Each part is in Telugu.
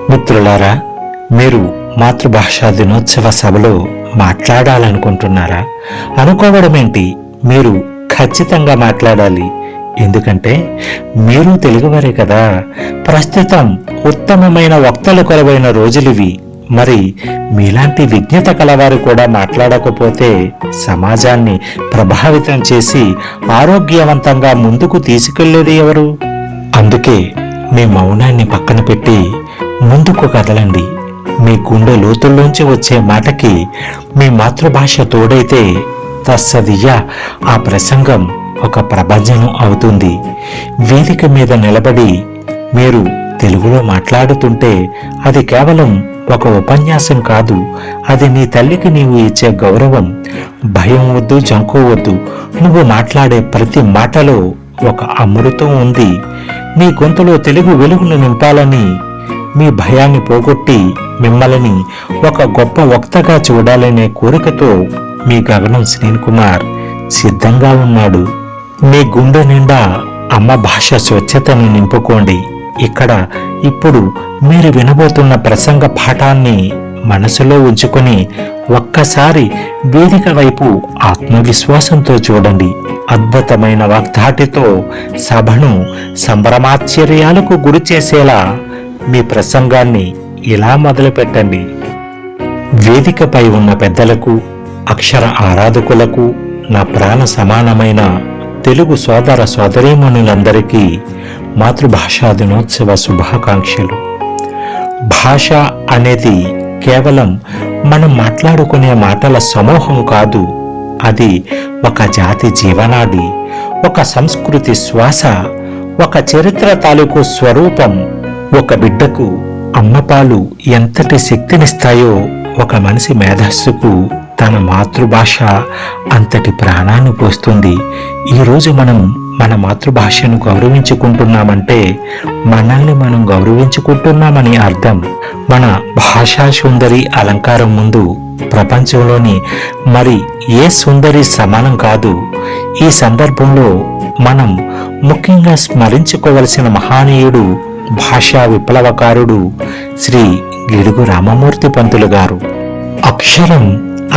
మిత్రులారా, మీరు మాతృభాషా దినోత్సవ సభలో మాట్లాడాలనుకుంటున్నారా? అనుకోవడమేంటి, మీరు ఖచ్చితంగా మాట్లాడాలి. ఎందుకంటే మీరు తెలుగువారే కదా. ప్రస్తుతం ఉత్తమమైన వక్తలు కొరవైన రోజులివి. మరి మీలాంటి విజ్ఞత కలవారు కూడా మాట్లాడకపోతే సమాజాన్ని ప్రభావితం చేసి ఆరోగ్యవంతంగా ముందుకు తీసుకెళ్లేది ఎవరు? అందుకే మీ మౌనాన్ని పక్కన పెట్టి ముందుకు కదలండి. మీ గుండె లోతుల్లోంచి వచ్చే మాటకి మీ మాతృభాష తోడైతే తస్సదియ్య ఆ ప్రసంగం ఒక ప్రభంజనం అవుతుంది. వేదిక మీద నిలబడి మీరు తెలుగులో మాట్లాడుతుంటే అది కేవలం ఒక ఉపన్యాసం కాదు, అది నీ తల్లికి నీవు ఇచ్చే గౌరవం. భయం వద్దు, జంకు వద్దు. నువ్వు మాట్లాడే ప్రతి మాటలో ఒక అమృతం ఉంది. నీ గొంతులో తెలుగు వెలుగును నింపాలని, మీ భయాన్ని పోగొట్టి మిమ్మల్ని ఒక గొప్ప వక్తగా చూడాలనే కోరికతో మీ గగనం శ్రీన్ కుమార్ సిద్ధంగా ఉన్నాడు. మీ గుండె నిండా అమ్మ భాష స్వచ్ఛతను నింపుకోండి. ఇక్కడ ఇప్పుడు మీరు వినబోతున్న ప్రసంగ పాఠాన్ని మనసులో ఉంచుకొని ఒక్కసారి వేదిక వైపు ఆత్మవిశ్వాసంతో చూడండి. అద్భుతమైన వాగ్ధాటితో సభను సంభ్రమాశ్చర్యాలకు గురి చేసేలా మీ ప్రసంగాన్ని ఇలా మొదలుపెట్టండి. వేదికపై ఉన్న పెద్దలకు, అక్షర ఆరాధకులకు, నా ప్రాణ సమానమైన తెలుగు సోదర సోదరీమణులందరికీ మాతృభాషా దినోత్సవ శుభాకాంక్షలు. భాష అనేది కేవలం మనం మాట్లాడుకునే మాటల సమూహం కాదు. అది ఒక జాతి జీవనాడి, ఒక సంస్కృతి శ్వాస, ఒక చరిత్ర తాలూకు స్వరూపం. ఒక బిడ్డకు అమ్మపాలు ఎంతటి శక్తినిస్తాయో ఒక మనిషి మేధస్సుకు తన మాతృభాష అంతటి ప్రాణాన్ని పోస్తుంది. ఈరోజు మనం మన మాతృభాషను గౌరవించుకుంటున్నామంటే మనల్ని మనం గౌరవించుకుంటున్నామని అర్థం. మన భాషా సుందరి అలంకారం ముందు ప్రపంచంలోని మరి ఏ సుందరి సమానం కాదు. ఈ సందర్భంలో మనం ముఖ్యంగా స్మరించుకోవలసిన మహానీయుడు, భాషా విప్లవకారుడు శ్రీ గిడుగు రామమూర్తి పంతులు గారు. అక్షరం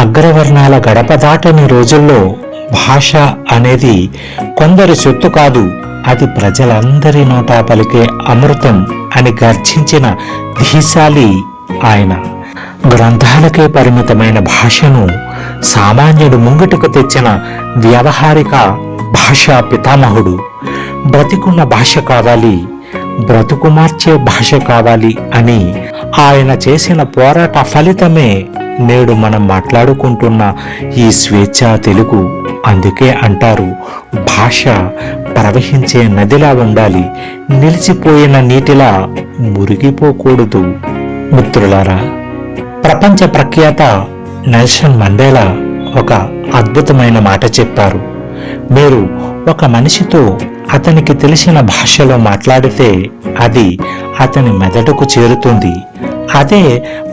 అగ్రవర్ణాల గడప దాటని రోజుల్లో భాష అనేది కొందరి సొత్తు కాదు, అది ప్రజలందరి నోటా పలికే అమృతం అని గర్జించిన ధీశాలి ఆయన. గ్రంథాలకే పరిమితమైన భాషను సామాన్యుడు ముంగిటకు తెచ్చిన వ్యవహారిక భాషా పితామహుడు. బ్రతికున్న భాష కావాలి, బ్రతుకు మార్చే భాష కావాలి అని ఆయన చేసిన పోరాట ఫలితమే నేడు మనం మాట్లాడుకుంటున్న ఈ స్వేచ్ఛా తెలుగు. అందుకే అంటారు, భాష ప్రవహించే నదిలా ఉండాలి, నిలిచిపోయిన నీటిలా మురిగిపోకూడదు. మిత్రులారా, ప్రపంచ ప్రఖ్యాత నెల్సన్ మండేలా ఒక అద్భుతమైన మాట చెప్పారు. మీరు ఒక మనిషితో అతనికి తెలిసిన భాషలో మాట్లాడితే అది అతని మెదడుకు చేరుతుంది. అదే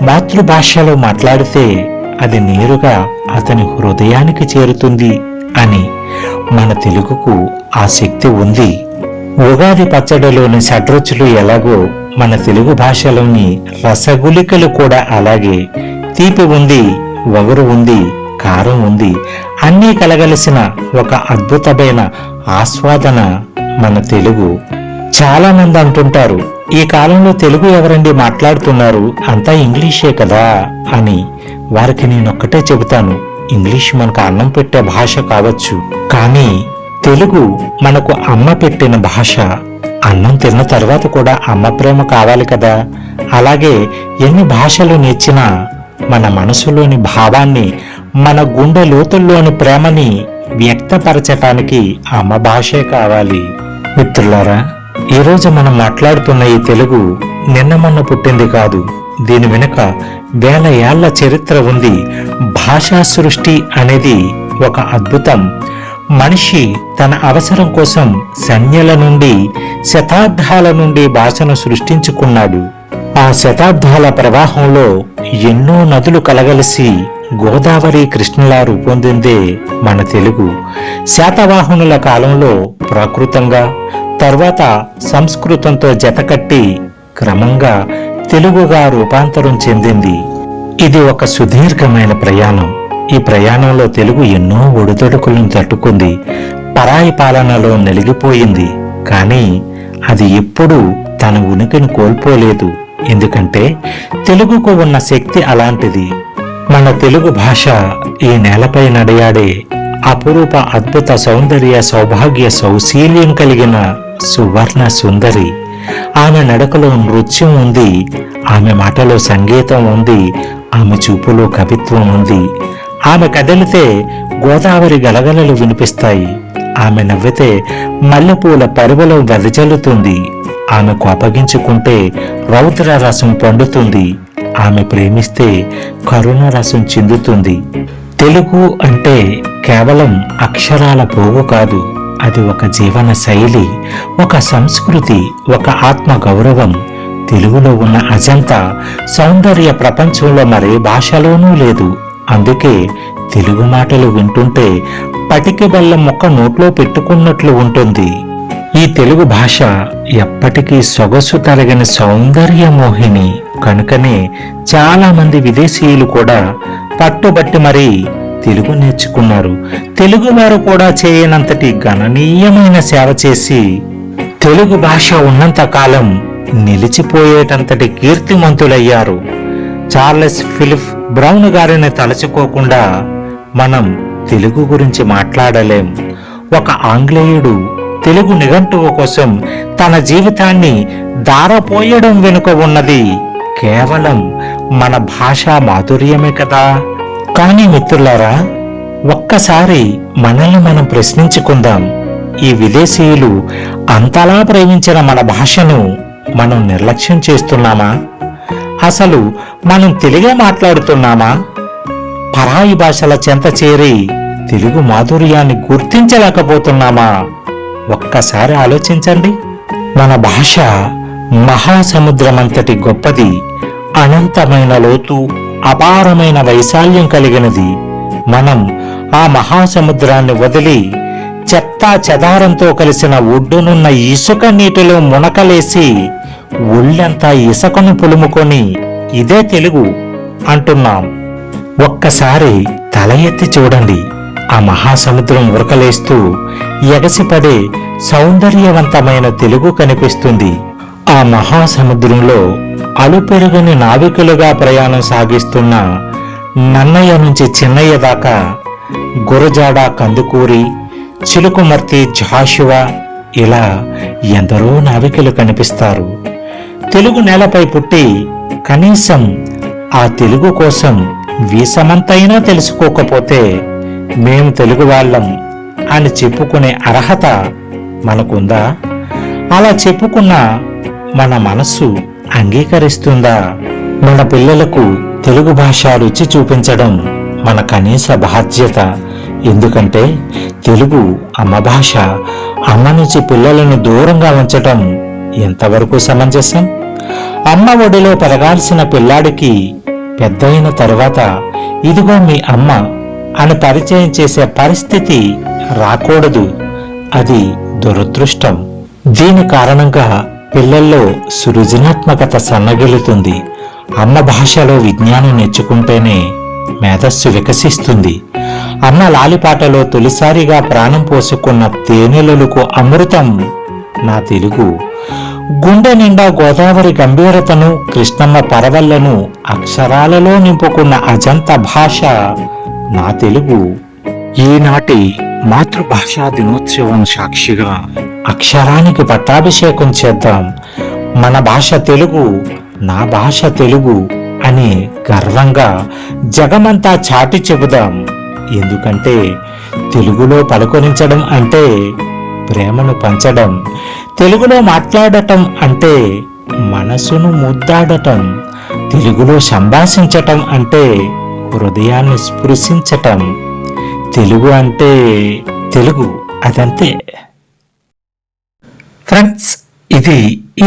మాతృభాషలో మాట్లాడితే అది నేరుగా అతని హృదయానికి చేరుతుంది అని. మన తెలుగుకు ఆ శక్తి ఉంది. ఉగాది పచ్చడిలోని షడ్రుచులు ఎలాగో మన తెలుగు భాషలోని రసగులికలు కూడా అలాగే. తీపి ఉంది, వగరు ఉంది, కారం ఉంది, అన్నీ కలగలిసిన ఒక అద్భుతమైన ఆస్వాదన మన తెలుగు. చాలా మంది అంటుంటారు, ఈ కాలంలో తెలుగు ఎవరండి మాట్లాడుతున్నారు, అంతా ఇంగ్లీషే కదా అని. వారికి నేనొక్కటే చెబుతాను, ఇంగ్లీష్ మనకు అన్నం పెట్టే భాష కావచ్చు, కానీ తెలుగు మనకు అమ్మ పెట్టిన భాష. అన్నం తిన్న తర్వాత కూడా అమ్మ ప్రేమ కావాలి కదా. అలాగే ఎన్ని భాషలు నేర్చినా మన మనసులోని భావాన్ని, మన గుండె లోతుల్లోని ప్రేమని వ్యక్తపరచటానికి అమ్మ భాషే కావాలి. మిత్రులారా, ఈరోజు మనం మాట్లాడుతున్న ఈ తెలుగు నిన్న మొన్న పుట్టింది కాదు. దీని వెనుక వేల ఏళ్ల చరిత్ర ఉంది. భాషా సృష్టి అనేది ఒక అద్భుతం. మనిషి తన అవసరం కోసం సంజ్ఞల నుండి, శతాబ్దాల నుండి భాషను సృష్టించుకున్నాడు. ఆ శతాబ్దాల ప్రవాహంలో ఎన్నో నదులు కలగలిసి గోదావరి, కృష్ణలా రూపొందిందే మన తెలుగు. శాతవాహనుల కాలంలో ప్రాకృతంగా, తర్వాత సంస్కృతంతో జతకట్టి క్రమంగా తెలుగుగా రూపాంతరం చెందింది. ఇది ఒక సుదీర్ఘమైన ప్రయాణం. ఈ ప్రయాణంలో తెలుగు ఎన్నో ఒడిదొడుకులను తట్టుకుంది, పరాయి పాలనలో నలిగిపోయింది. కానీ అది ఎప్పుడూ తన ఉనికిని కోల్పోలేదు. ఎందుకంటే తెలుగుకు ఉన్న శక్తి అలాంటిది. మన తెలుగు భాష ఈ నేలపై నడయాడే అపురూప అద్భుత సౌందర్య సౌభాగ్య సౌశీల్యం కలిగిన సువర్ణ సుందరి. ఆమె నడకలో నృత్యం ఉంది, ఆమె మాటలో సంగీతం ఉంది, ఆమె చూపులో కవిత్వం ఉంది. ఆమె కదిలితే గోదావరి గలగలలు వినిపిస్తాయి. ఆమె నవ్వితే మల్లెపూల పరిమళం వెదజల్లుతుంది. ఆమె కోపగించుకుంటే రౌద్ర రసం పండుతుంది. ఆమె ప్రేమిస్తే కరుణ రసం చిందుతుంది. తెలుగు అంటే కేవలం అక్షరాల పోగు కాదు, అది ఒక జీవన శైలి, ఒక సంస్కృతి, ఒక ఆత్మ గౌరవం. తెలుగులో ఉన్న అజంతా సౌందర్య ప్రపంచంలో మరే భాషలోనూ లేదు. అందుకే తెలుగు మాటలు వింటుంటే పటికి బెల్లం ముక్క నోట్లో పెట్టుకున్నట్లు ఉంటుంది. ఈ తెలుగు భాష ఎప్పటికీ సొగసు తరగని సౌందర్య మోహిని. కనుకనే చాలా మంది విదేశీయులు కూడా పట్టుబట్టి మరీ తెలుగు నేర్చుకున్నారు. తెలుగు వారు కూడా చేయనంతటి గణనీయమైన సేవ చేసి తెలుగు భాష ఉన్నంత కాలం నిలిచిపోయేటంతటి కీర్తిమంతులయ్యారు. చార్లెస్ ఫిలిప్ బ్రౌన్ గారిని తలుచుకోకుండా మనం తెలుగు గురించి మాట్లాడలేం. ఒక ఆంగ్లేయుడు తెలుగు నిఘంటువు కోసం తన జీవితాన్ని దారపోయడం వెనుక ఉన్నది కేవలం మన భాషా మాధుర్యమే కదా. కానీ మిత్రులారా, ఒక్కసారి మనల్ని మనం ప్రశ్నించుకుందాం. ఈ విదేశీయులు అంతలా ప్రేమించిన మన భాషను మనం నిర్లక్ష్యం చేస్తున్నామా? అసలు మనం తెలుగే మాట్లాడుతున్నామా? పరాయి భాషల చెంత చేరి తెలుగు మాధుర్యాన్ని గుర్తించలేకపోతున్నామా? ఒక్కసారి ఆలోచించండి. మన భాష మహాసముద్రమంతటి గొప్పది, అనంతమైన లోతు, అపారమైన వైశాల్యం కలిగినది. మనం ఆ మహాసముద్రాన్ని వదిలి చెత్తా చెదారంతో కలిసిన ఒడ్డునున్న ఇసుక నీటిలో మునకలేసి ఒళ్ళంతా ఇసుకను పులుముకొని ఇదే తెలుగు అంటున్నాం. ఒక్కసారి తల ఎత్తి చూడండి. ఆ మహాసముద్రం ఉరకలేస్తూ ఎగసిపడే సౌందర్యవంతమైన తెలుగు కనిపిస్తుంది. ఆ మహాసముద్రంలో అలుపెరుగని నావికులుగా ప్రయాణం సాగిస్తున్న నన్నయ్య నుంచి చిన్నయ్య దాకా గురజాడ, కందుకూరి, చిలుకుమర్తి, జాషువా ఇలా ఎందరో నావికులు కనిపిస్తారు. తెలుగు నేలపై పుట్టి కనీసం ఆ తెలుగు కోసం వీసమంతైనా తెలుసుకోకపోతే మేము తెలుగు వాళ్ళం అని చెప్పుకునే అర్హత మనకుందా? అలా చెప్పుకున్న మన మనస్సు అంగీకరిస్తుందా? మన పిల్లలకు తెలుగు భాష రుచి చూపించడం మన కనీస బాధ్యత. ఎందుకంటే తెలుగు అమ్మ భాష. అమ్మ నుంచి పిల్లలను దూరంగా ఉంచటం ఎంతవరకు సమంజసం? అమ్మ ఒడిలో పెరగాల్సిన పిల్లాడికి పెద్దయిన తరువాత ఇదిగో మీ అమ్మ అని పరిచయం చేసే పరిస్థితి రాకూడదు. అది దురదృష్టం. దీని కారణంగా పిల్లల్లో సృజనాత్మకత సన్నగిలుతుంది. అమ్మ భాషలో విజ్ఞానం నేర్చుకుంటేనే మేధస్సు వికసిస్తుంది. అమ్మ లాలిపాటలో తొలిసారిగా ప్రాణం పోసుకున్న తేనెలలకు అమృతం నా తెలుగు. గుండె నిండా గోదావరి గంభీరతను, కృష్ణమ్మ పరవళ్లను అక్షరాలలో నింపుకున్న అజంత భాష నా తెలుగు. ఈనాటి మాతృభాషా దినోత్సవం సాక్షిగా అక్షరానికి పట్టాభిషేకం చేద్దాం. మన భాష తెలుగు, నా భాష తెలుగు అని గర్వంగా జగమంతా చాటి చెబుదాం. ఎందుకంటే తెలుగులో పలుకరించడం అంటే ప్రేమను పంచడం, తెలుగులో మాట్లాడటం అంటే మనసును ముద్దాడటం, తెలుగులో సంభాషించటం అంటే హృదయాన్ని స్పృశించటం. తెలుగు అంటే తెలుగు, అదంతే. ఫ్రెండ్స్, ఇది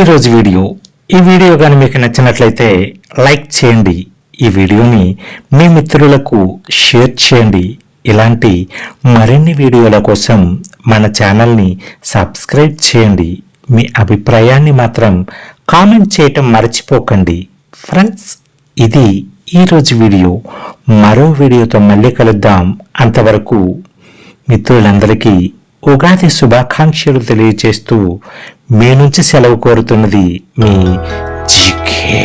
ఈరోజు వీడియో. ఈ వీడియో కానీ మీకు నచ్చినట్లయితే లైక్ చేయండి. ఈ వీడియోని మీ మిత్రులకు షేర్ చేయండి. ఇలాంటి మరిన్ని వీడియోల కోసం మన ఛానల్ని సబ్స్క్రైబ్ చేయండి. మీ అభిప్రాయాన్ని మాత్రం కామెంట్ చేయటం మర్చిపోకండి. ఫ్రెండ్స్, ఇది ఈరోజు వీడియో. మరో వీడియోతో మళ్ళీ కలుద్దాం. అంతవరకు మిత్రులందరికీ ఉగాది శుభాకాంక్షలు తెలియజేస్తూ మీ నుంచి సెలవు కోరుతున్నది మీ జీకే.